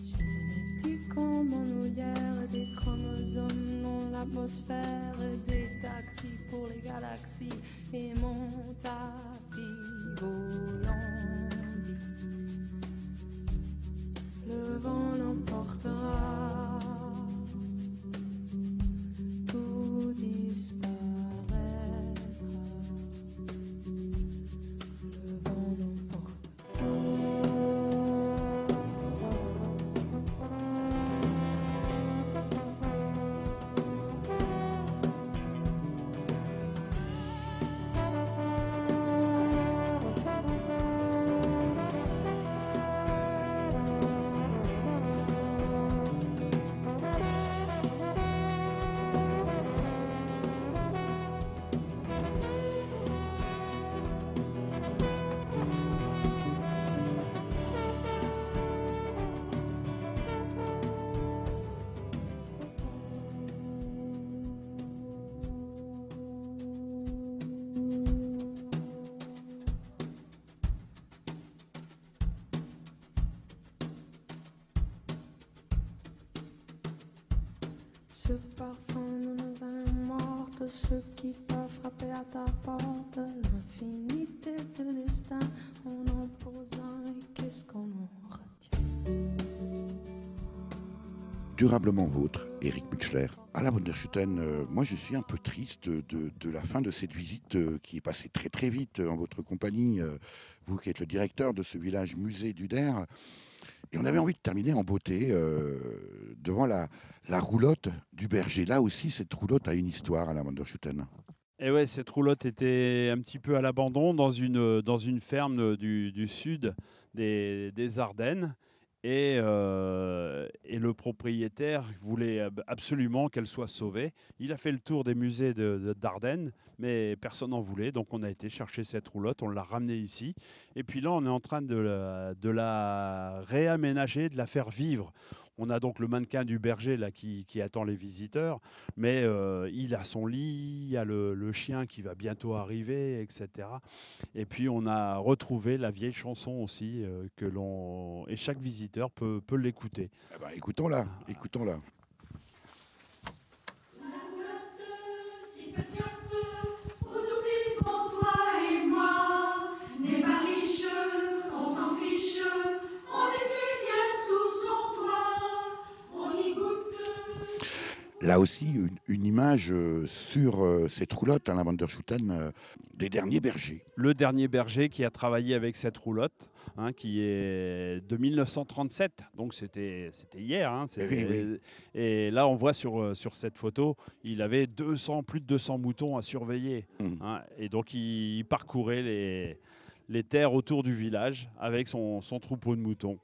Génétique comme en hier, des chromosomes dans l'atmosphère, des taxis pour les galaxies et mon tapis volant. Le vent l'emportera, tout disparaîtra. Le vent l'emportera. Ce parfum de nos âmes mortes, ceux qui peuvent frapper à ta porte, l'infinité de destin, on en pose un et qu'est-ce qu'on en retient? Durablement vôtre, Éric Mutschler. À la Wunderschütten, moi je suis un peu triste de la fin de cette visite qui est passée très très vite en votre compagnie, vous qui êtes le directeur de ce village musée d'Uder. Et on avait envie de terminer en beauté devant la roulotte du berger. Là aussi, cette roulotte a une histoire à la Wunderschütten. Et ouais, cette roulotte était un petit peu à l'abandon dans une ferme du sud des Ardennes. Et le propriétaire voulait absolument qu'elle soit sauvée. Il a fait le tour des musées d'Ardennes, mais personne n'en voulait. Donc on a été chercher cette roulotte, on l'a ramenée ici. Et puis là, on est en train de la réaménager, de la faire vivre. On a donc le mannequin du berger là, qui attend les visiteurs, mais il a son lit, il y a le chien qui va bientôt arriver, etc. Et puis on a retrouvé la vieille chanson aussi, et chaque visiteur peut l'écouter. Eh ben, écoutons-la, écoutons-la. Là aussi, une image sur cette roulotte à la Wunderschütten des derniers bergers. Le dernier berger qui a travaillé avec cette roulotte, qui est de 1937, donc c'était hier. Oui. Et là, on voit sur cette photo, il avait plus de 200 moutons à surveiller. Et donc, il parcourait les terres autour du village avec son troupeau de moutons.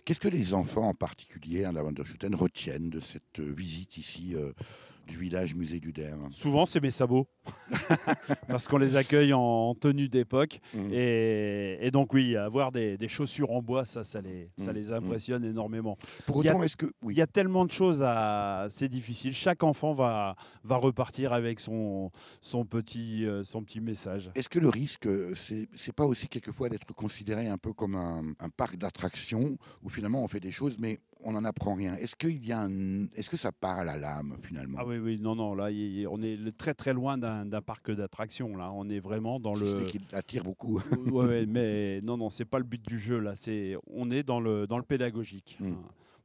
Qu'est-ce que les enfants en particulier à la Wunderschütten retiennent de cette visite ici du village musée d'Uder? Souvent, c'est mes sabots, parce qu'on les accueille en tenue d'époque. Et donc, oui, avoir des chaussures en bois, ça les impressionne énormément. Pour autant, il y a tellement de choses c'est difficile. Chaque enfant va repartir avec son petit message. Est-ce que le risque, c'est pas aussi quelquefois d'être considéré un peu comme un parc d'attractions où finalement on fait des choses, mais on n'en apprend rien? Est-ce que ça part à la lame finalement? Ah oui, non, là, on est très très loin d'un parc d'attractions. Là, on est vraiment dans le... qui attire beaucoup. Ouais, mais non, c'est pas le but du jeu. Là, on est dans le pédagogique.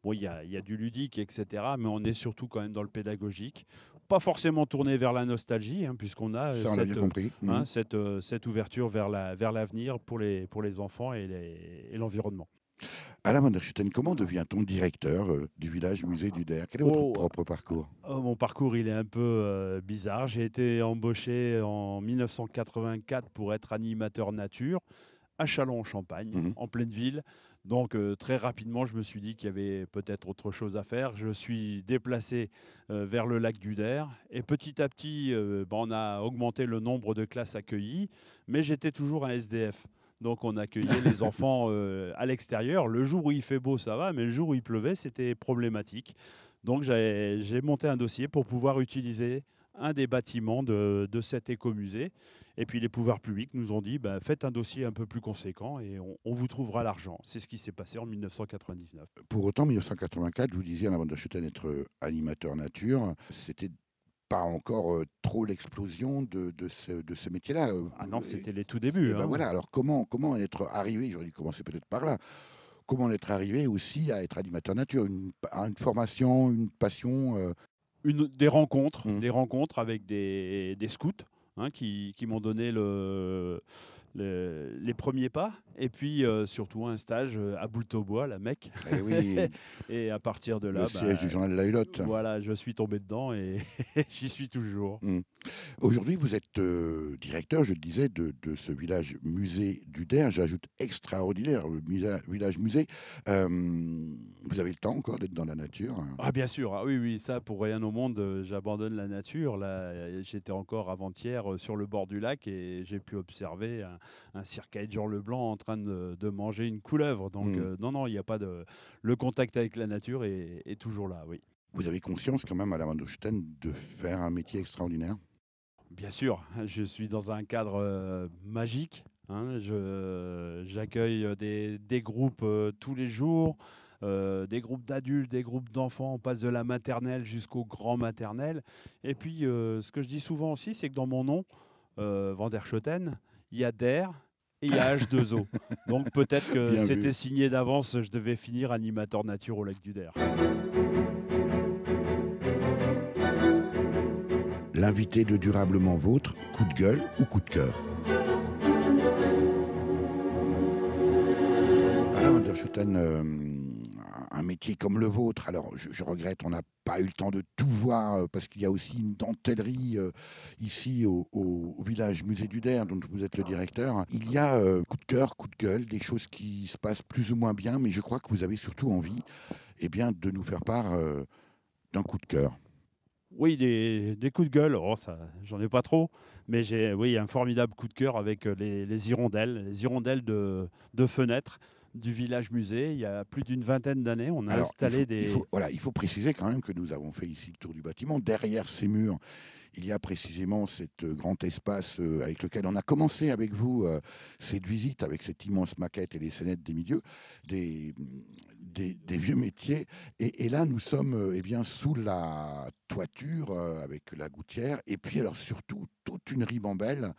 Bon, il y a du ludique, etc., mais on est surtout quand même dans le pédagogique. Pas forcément tourné vers la nostalgie, puisqu'on a on l'a bien compris. Cette ouverture vers l'avenir pour les enfants et l'environnement. À la Wunderschütten, comment devient-on directeur du village musée d'Uder? Quel est votre propre parcours? Mon parcours, il est un peu bizarre. J'ai été embauché en 1984 pour être animateur nature à Châlons-en-Champagne, en pleine ville. Donc très rapidement, je me suis dit qu'il y avait peut-être autre chose à faire. Je suis déplacé vers le lac d'Uder. Et petit à petit, on a augmenté le nombre de classes accueillies, mais j'étais toujours un SDF. Donc on accueillait les enfants à l'extérieur. Le jour où il fait beau, ça va, mais le jour où il pleuvait, c'était problématique. Donc j'ai monté un dossier pour pouvoir utiliser un des bâtiments de cet écomusée. Et puis les pouvoirs publics nous ont dit, faites un dossier un peu plus conséquent et on vous trouvera l'argent. C'est ce qui s'est passé en 1999. Pour autant, en 1984, vous disiez à la Wunderschütten être animateur nature. C'était pas encore trop l'explosion de ce métier-là. Ah non, c'était les tout débuts. Voilà, alors comment être arrivé, j'aurais dû commencer peut-être par là, comment être arrivé aussi à être animateur nature, une formation, une passion Des rencontres avec des scouts qui m'ont donné les premiers pas, et puis surtout un stage à Boultaubois, la Mecque. Et, oui, et à partir de là, le siège du journal La Hulotte. Voilà, je suis tombé dedans et j'y suis toujours. Aujourd'hui, vous êtes directeur, je le disais, de ce village musée d'Uder. J'ajoute extraordinaire, le village musée. Vous avez le temps encore d'être dans la nature? Ah bien sûr, oui, ça pour rien au monde, j'abandonne la nature. Là, j'étais encore avant-hier sur le bord du lac et j'ai pu observer un circaille de Jean Leblanc en train de manger une couleuvre. Donc non, il n'y a pas le contact avec la nature est toujours là, oui. Vous avez conscience quand même à la Wunderschütten de faire un métier extraordinaire? Bien sûr, je suis dans un cadre magique. J'accueille des groupes tous les jours des groupes d'adultes, des groupes d'enfants, on passe de la maternelle jusqu'au grand maternel. Et puis, ce que je dis souvent aussi, c'est que dans mon nom, Van der Schoten, il y a DER et il y a H2O. Donc peut-être que Bien c'était vu. signé d'avance, je devais finir animateur nature au lac du Der. L'invité de Durablement Vôtre, coup de gueule ou coup de cœur? Alain Van der Schoten, un métier comme le vôtre, alors je regrette, on n'a pas eu le temps de tout voir parce qu'il y a aussi une dentellerie ici au village Musée du Der, dont vous êtes le directeur. Il y a coup de cœur, coup de gueule, des choses qui se passent plus ou moins bien, mais je crois que vous avez surtout envie bien, de nous faire part d'un coup de cœur. Oui, des coups de gueule, oh, ça, j'en ai pas trop, mais j'ai un formidable coup de cœur avec les hirondelles de fenêtres du village musée. Il y a plus d'une vingtaine d'années, on a Alors, installé il faut préciser quand même que nous avons fait ici le tour du bâtiment. Derrière ces murs, il y a précisément cet grand espace avec lequel on a commencé avec vous cette visite, avec cette immense maquette et les scénettes des milieux, des vieux métiers. Et là, nous sommes sous la toiture avec la gouttière. Et puis, alors surtout, toute une ribambelle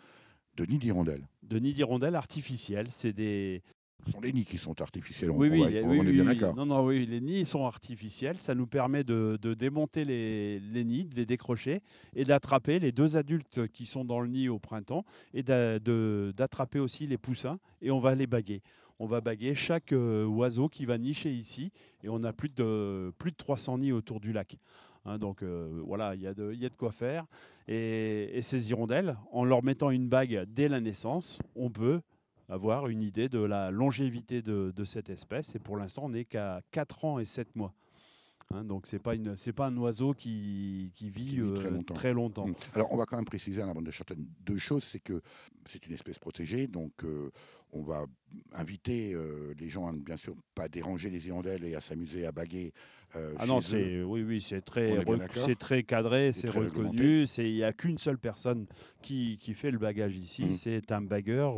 de nids d'hirondelles. de nids d'hirondelles artificiels. C'est des, Ce sont les nids qui sont artificiels, Oui, on est bien d'accord. Non, non, oui, les nids sont artificiels. Ça nous permet de démonter les nids, de les décrocher et d'attraper les 2 adultes qui sont dans le nid au printemps et d'attraper aussi les poussins et on va les baguer. On va baguer chaque oiseau qui va nicher ici et on a plus de 300 nids autour du lac. Hein, donc voilà, il y a de quoi faire. Et ces hirondelles, en leur mettant une bague dès la naissance, on peut avoir une idée de la longévité de cette espèce. Et pour l'instant, on n'est qu'à 4 ans et 7 mois. Hein, donc, ce n'est pas un oiseau qui vit très longtemps. Alors, on va quand même préciser à la Van der Schoten 2 choses. C'est que c'est une espèce protégée. Donc, on va inviter les gens à ne bien sûr pas déranger les hirondelles et à s'amuser à baguer Non, chez eux. oui, c'est très cadré, c'est très reconnu. Il n'y a qu'une seule personne qui fait le bagage ici. C'est un bagueur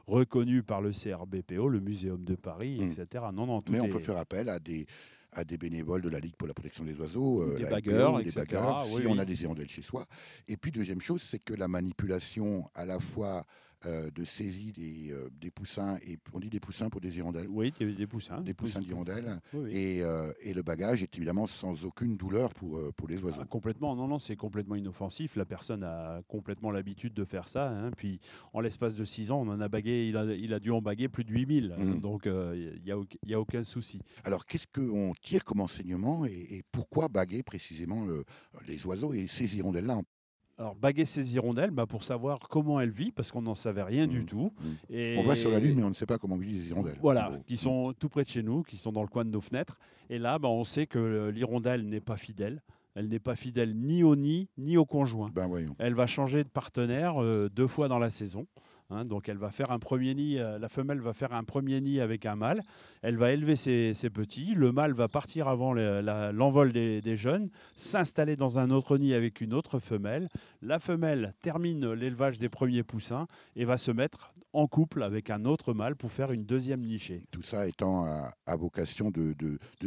reconnu par le CRBPO, le Muséum de Paris, etc. Mais on peut faire appel à des bénévoles de la Ligue pour la protection des oiseaux, des la bagueurs, LPO, etc. des bagueurs, si Oui, on a des hirondelles chez soi. Et puis, deuxième chose, c'est que la manipulation à la fois de saisie des poussins, et on dit des poussins pour des hirondelles. Oui, des poussins. Des poussins d'hirondelles. Oui. Et le bagage est évidemment sans aucune douleur pour les oiseaux. Complètement, non, c'est complètement inoffensif. La personne a complètement l'habitude de faire ça. Hein. Puis, en l'espace de 6 ans, on en a bagué, il a dû en baguer plus de 8000. Donc, il n'y a aucun souci. Alors, qu'est-ce qu'on tire comme enseignement et pourquoi baguer précisément les oiseaux et ces hirondelles-là? Alors, baguer ces hirondelles, pour savoir comment elles vivent, parce qu'on n'en savait rien du tout. Et on va sur la Lune, mais on ne sait pas comment vivent les hirondelles. Voilà, qui sont tout près de chez nous, qui sont dans le coin de nos fenêtres. Et là, on sait que l'hirondelle n'est pas fidèle. Elle n'est pas fidèle ni au nid, ni au conjoint. Voyons. Elle va changer de partenaire 2 fois dans la saison. Hein, donc elle va faire un premier nid, la femelle va faire un premier nid avec un mâle, elle va élever ses petits, le mâle va partir avant l'envol des jeunes, s'installer dans un autre nid avec une autre femelle, la femelle termine l'élevage des premiers poussins et va se mettre en couple avec un autre mâle pour faire une deuxième nichée. Tout ça étant à vocation de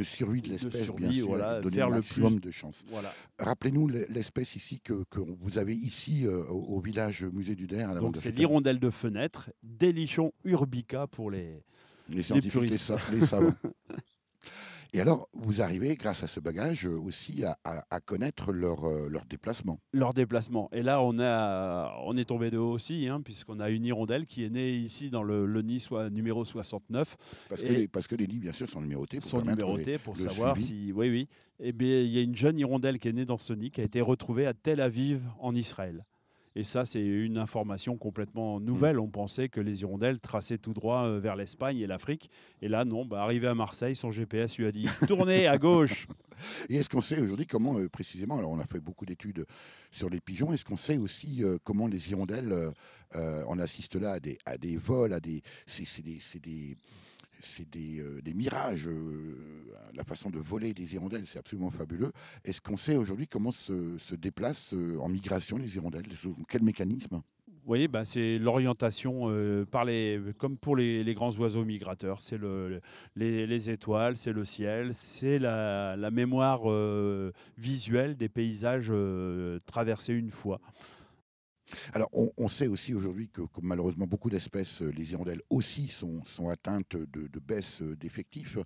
survie de l'espèce, bien sûr, voilà, donner faire le maximum le plus de chance. Voilà. Rappelez-nous l'espèce ici que vous avez ici au village Musée du Der. Donc c'est l'hirondelle de fenêtre, Délichon urbica pour les scientifiques, puristes. les savants. Et alors, vous arrivez, grâce à ce bagage, aussi à connaître leur déplacement. Leur déplacement. Et là, on est tombé de haut aussi, puisqu'on a une hirondelle qui est née ici dans le nid numéro 69. Parce que les nids, bien sûr, sont numérotés pour savoir si... Oui. Eh bien, il y a une jeune hirondelle qui est née dans ce nid, qui a été retrouvée à Tel Aviv, en Israël. Et ça, c'est une information complètement nouvelle. On pensait que les hirondelles traçaient tout droit vers l'Espagne et l'Afrique. Et là, non, arrivé à Marseille, son GPS lui a dit « Tournez à gauche !» Et est-ce qu'on sait aujourd'hui comment, précisément, alors on a fait beaucoup d'études sur les pigeons, est-ce qu'on sait aussi comment les hirondelles, on assiste là à des vols, c'est des mirages, la façon de voler des hirondelles, c'est absolument fabuleux. Est-ce qu'on sait aujourd'hui comment se déplacent en migration les hirondelles? Quel mécanisme? Oui, bah, c'est l'orientation comme pour les grands oiseaux migrateurs. C'est les étoiles, c'est le ciel, c'est la mémoire visuelle des paysages traversés une fois. Alors, on sait aussi aujourd'hui que malheureusement beaucoup d'espèces, les hirondelles aussi, sont atteintes de baisse d'effectifs.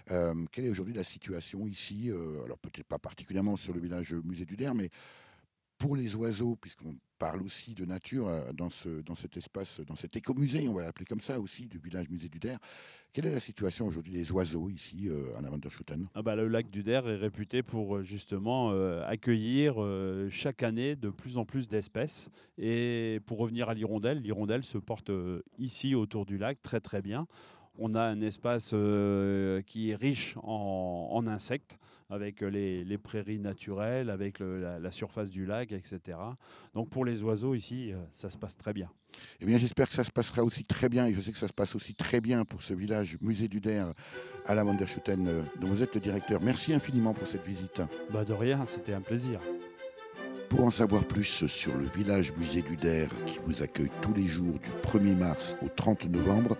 Quelle est aujourd'hui la situation ici? Alors peut-être pas particulièrement sur le village musée du Der, mais pour les oiseaux, puisqu'on parle aussi de nature dans cet espace, dans cet écomusée, on va l'appeler comme ça aussi, du village musée du Der. Quelle est la situation aujourd'hui des oiseaux ici à la Wanderschutten? Ah bah, le lac du Der est réputé pour justement accueillir chaque année de plus en plus d'espèces. Et pour revenir à l'hirondelle se porte ici autour du lac très très bien. On a un espace qui est riche en insectes, avec les prairies naturelles, avec la surface du lac, etc. Donc pour les oiseaux ici, ça se passe très bien. Eh bien, j'espère que ça se passera aussi très bien, et je sais que ça se passe aussi très bien pour ce village musée du Der à la Wanderschutten, dont vous êtes le directeur. Merci infiniment pour cette visite. Bah de rien, c'était un plaisir. Pour en savoir plus sur le village musée du Der qui vous accueille tous les jours du 1er mars au 30 novembre,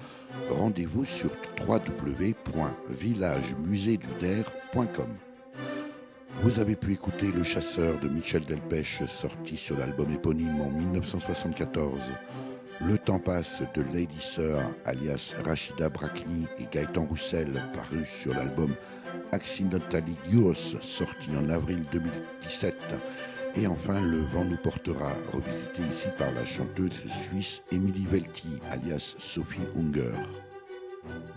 rendez-vous sur www.villagemuseduder.com. Vous avez pu écouter Le Chasseur de Michel Delpech, sorti sur l'album éponyme en 1974. Le temps passe de Lady Sir, alias Rachida Brakni et Gaëtan Roussel, paru sur l'album Accidentally Yours, sorti en avril 2017. Et enfin, Le vent nous portera, revisité ici par la chanteuse suisse Emily Velti, alias Sophie Unger.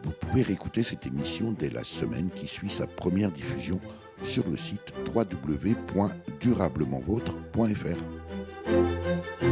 Vous pouvez réécouter cette émission dès la semaine qui suit sa première diffusion sur le site www.durablementvôtre.fr.